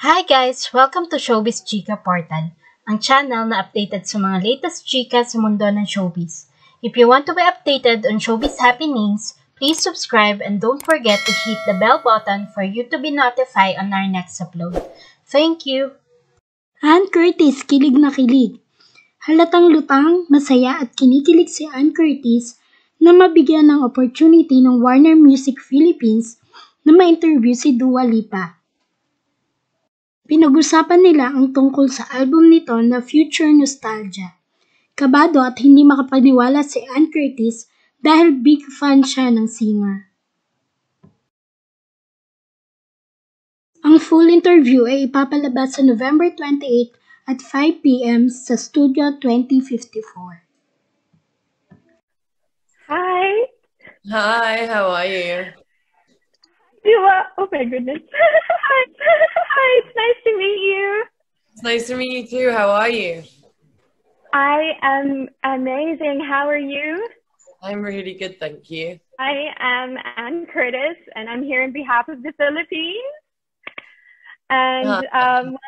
Hi guys! Welcome to Showbiz Chika Portal, ang channel na updated sa mga latest chika sa mundo ng showbiz. If you want to be updated on showbiz happenings, please subscribe and don't forget to hit the bell button for you to be notified on our next upload. Thank you! Ann Curtis, kilig na kilig. Halatang lutang, masaya at kinikilig si Ann Curtis na mabigyan ng opportunity ng Warner Music Philippines na ma-interview si Dua Lipa. Pinag-usapan nila ang tungkol sa album nito na Future Nostalgia. Kabado at hindi makapaniwala si Ann Curtis dahil big fan siya ng singer. Ang full interview ay ipapalabas sa November 28 at 5 p.m. sa Studio 2054. Hi. Hi, how are you? Oh my goodness. Hi. Hi, it's nice to meet you. It's nice to meet you too. How are you? I am amazing. How are you? I'm really good, thank you. I am Ann Curtis, and I'm here on behalf of the Philippines. And well,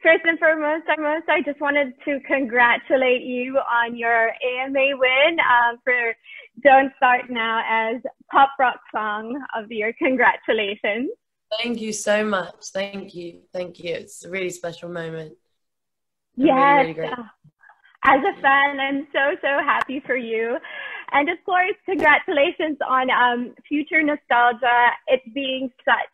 first and foremost, I just wanted to congratulate you on your AMA win for Don't Start Now as Pop Rock Song of the Year. Congratulations. Thank you so much. Thank you. Thank you. It's a really special moment. Yes. Really, really great. As a fan, I'm so happy for you. And of course, congratulations on Future Nostalgia. It being such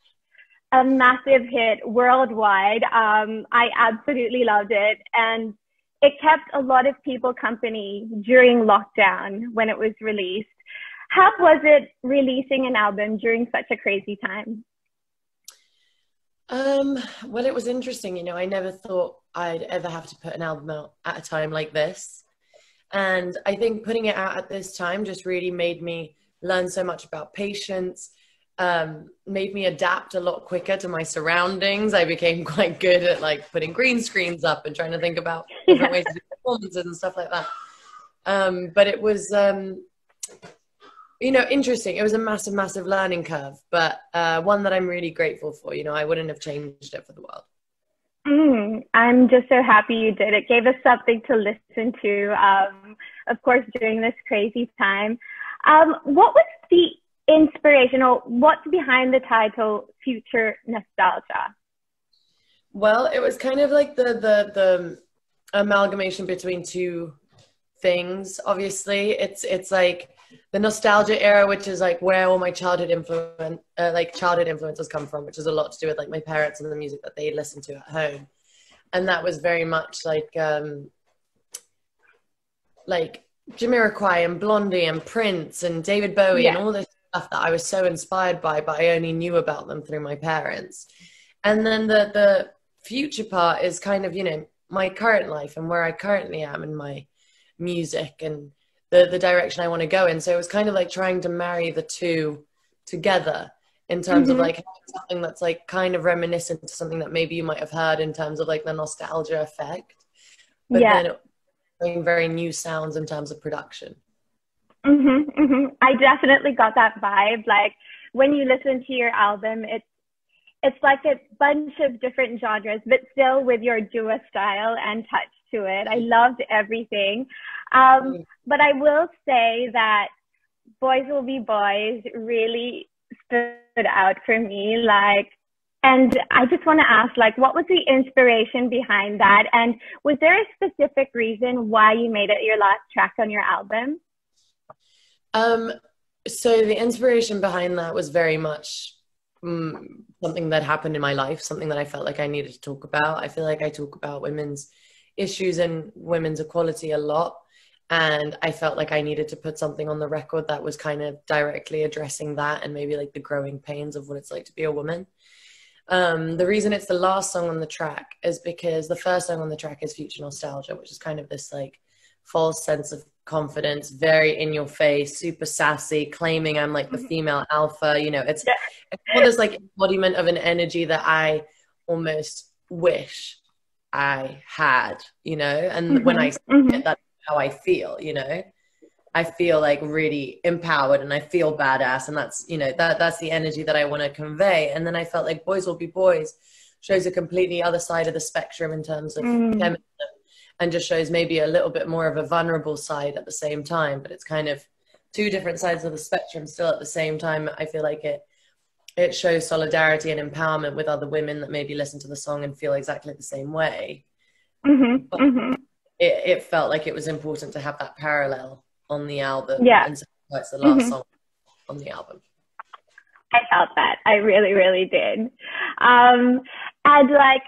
a massive hit worldwide. I absolutely loved it. And it kept a lot of people company during lockdown when it was released. How was it releasing an album during such a crazy time? Well, it was interesting. I never thought I'd ever have to put an album out at a time like this. And I think putting it out at this time just really made me learn so much about patience, made me adapt a lot quicker to my surroundings. I became quite good at putting green screens up and trying to think about different ways to do performances and stuff like that. But it was, interesting. It was a massive learning curve, but one that I'm really grateful for. I wouldn't have changed it for the world. I'm just so happy you did. It gave us something to listen to, of course, during this crazy time. What was the inspiration, or what's behind the title Future Nostalgia? Well, it was kind of like the amalgamation between two things. Obviously, it's like the nostalgia era, which is like where all my childhood influences come from, which is a lot to do with my parents and the music that they listened to at home. And that was very much like Jamiroquai and Blondie and Prince and David Bowie and all this stuff that I was so inspired by, but I only knew about them through my parents. And then the future part is kind of, my current life and where I currently am in my music and the direction I want to go in. So it was kind of like trying to marry the two together in terms of something that's kind of reminiscent to something that maybe you might have heard in terms of the nostalgia effect, but then bringing very new sounds in terms of production. I definitely got that vibe. When you listen to your album, it's like a bunch of different genres, but still with your Dua style and touch to it. I loved everything. But I will say that Boys Will Be Boys really stood out for me. And I just want to ask, what was the inspiration behind that? And was there a specific reason why you made it your last track on your album? So the inspiration behind that was very much something that happened in my life, something that I felt like I needed to talk about. I feel like I talk about women's issues and women's equality a lot. And I felt like I needed to put something on the record that was kind of directly addressing that and maybe the growing pains of what it's like to be a woman. The reason it's the last song on the track is because the first song on the track is Future Nostalgia, which is kind of this false sense of confidence, very in your face, super sassy, claiming I'm the female alpha. It's all this embodiment of an energy that I almost wish I had, and when I say it, that's how I feel, I feel really empowered and I feel badass, and that's that's the energy that I want to convey. And then I felt like Boys Will Be Boys shows a completely other side of the spectrum in terms of feminism, and just shows maybe a little bit more of a vulnerable side at the same time. But it's kind of two different sides of the spectrum still at the same time. I feel like it shows solidarity and empowerment with other women that maybe listen to the song and feel exactly the same way. But it felt like it was important to have that parallel on the album. Yeah. And so that's the last song on the album. I felt that. I really, really did. And like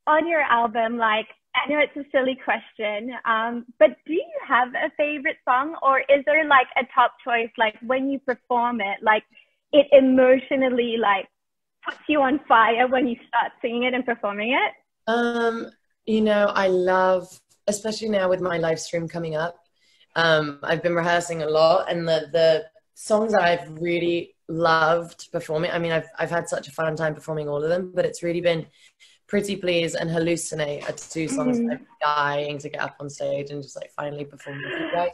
on your album, like, I know it's a silly question, but do you have a favorite song, or is there like a top choice, like when you perform it, like it emotionally like puts you on fire when you start singing it and performing it? You know, I love, especially now with my live stream coming up, I've been rehearsing a lot, and the songs that I've really loved performing, I mean, I've had such a fun time performing all of them, but it's really been Pretty Please and Hallucinate are two songs that I'm dying to get up on stage and just like finally perform with you guys.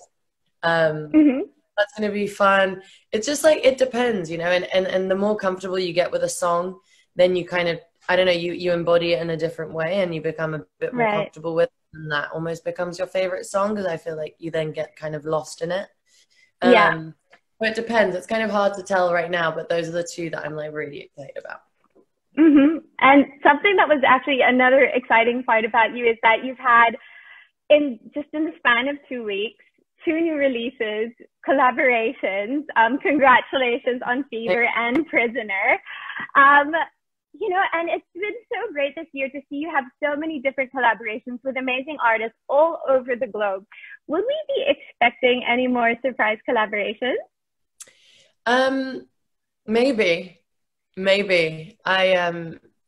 That's going to be fun. It's just like, it depends, you know, and the more comfortable you get with a song, then you kind of, I don't know, you embody it in a different way and you become a bit more comfortable with it, and that almost becomes your favorite song, because I feel like you then get kind of lost in it. But it depends. It's kind of hard to tell right now, but those are the two that I'm like really excited about. And something that was actually another exciting part about you is that you've had, in the span of 2 weeks, 2 new releases, collaborations. Congratulations on Fever and Prisoner. You know, and it's been so great this year to see you have so many different collaborations with amazing artists all over the globe. Will we be expecting any more surprise collaborations? Maybe.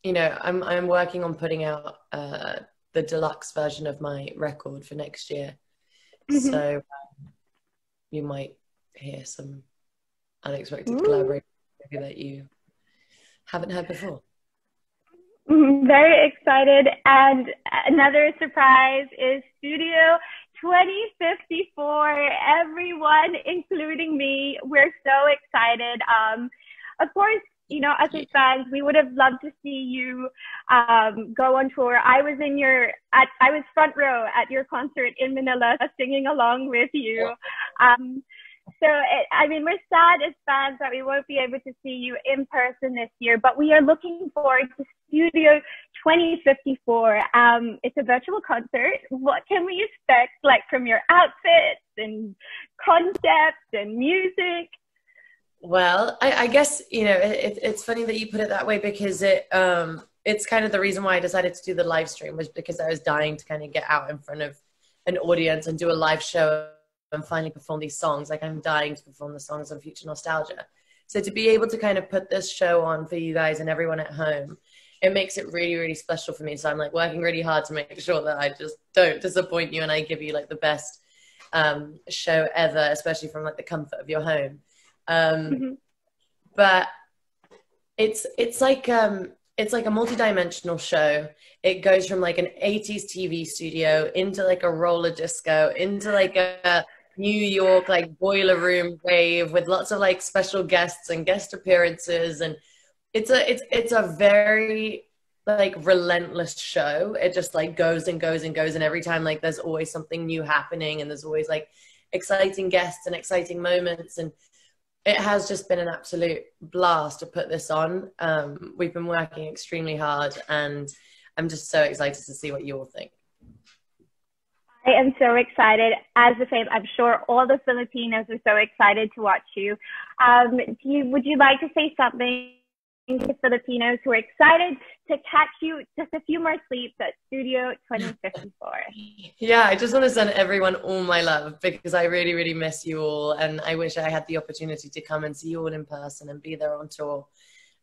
You know, I'm working on putting out the deluxe version of my record for next year. So you might hear some unexpected collaborations maybe that you haven't heard before. Very excited. And another surprise is Studio 2054. Everyone, including me, we're so excited. Of course, you know, as fans, we would have loved to see you go on tour. I was front row at your concert in Manila, singing along with you. So, I mean, we're sad as fans that we won't be able to see you in person this year, but we are looking forward to Studio 2054. It's a virtual concert. What can we expect, like, from your outfits and concepts and music? Well, I guess, you know, it's funny that you put it that way, because it's kind of the reason why I decided to do the live stream, was because I was dying to kind of get out in front of an audience and do a live show and finally perform these songs. Like, I'm dying to perform the songs on Future Nostalgia. So to be able to kind of put this show on for you guys and everyone at home, it makes it really, really special for me. So I'm like working really hard to make sure that I just don't disappoint you and I give you like the best show ever, especially from like the comfort of your home. But it's like a multi-dimensional show. It goes from like an 80s TV studio into like a roller disco, into like a New York like boiler room rave with lots of like special guests and guest appearances, and it's a very like relentless show. It just like goes and goes and goes, and every time like there's always something new happening, and there's always like exciting guests and exciting moments, and it has just been an absolute blast to put this on. We've been working extremely hard, and I'm just so excited to see what you all think. I am so excited. As the same, I'm sure all the Filipinos are so excited to watch you. Would you like to say something to Filipinos who are excited to catch you just a few more sleeps at Studio 2054? Yeah, I just want to send everyone all my love, because I really, really miss you all, and I wish I had the opportunity to come and see you all in person and be there on tour.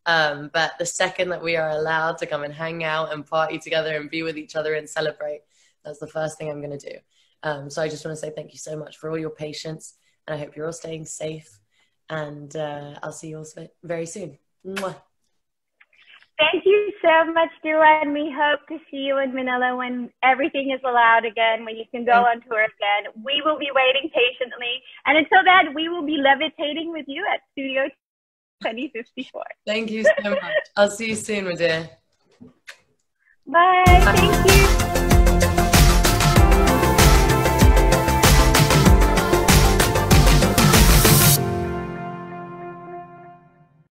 But the second that we are allowed to come and hang out and party together and be with each other and celebrate, that's the first thing I'm going to do. So I just want to say thank you so much for all your patience, and I hope you're all staying safe, and I'll see you all very soon. Mwah. Thank you so much, Dua, and we hope to see you in Manila when everything is allowed again, when you can go on tour again. We will be waiting patiently, and until then, we will be levitating with you at Studio 2054. Thank you so much. I'll see you soon, my dear. Bye. Thank you.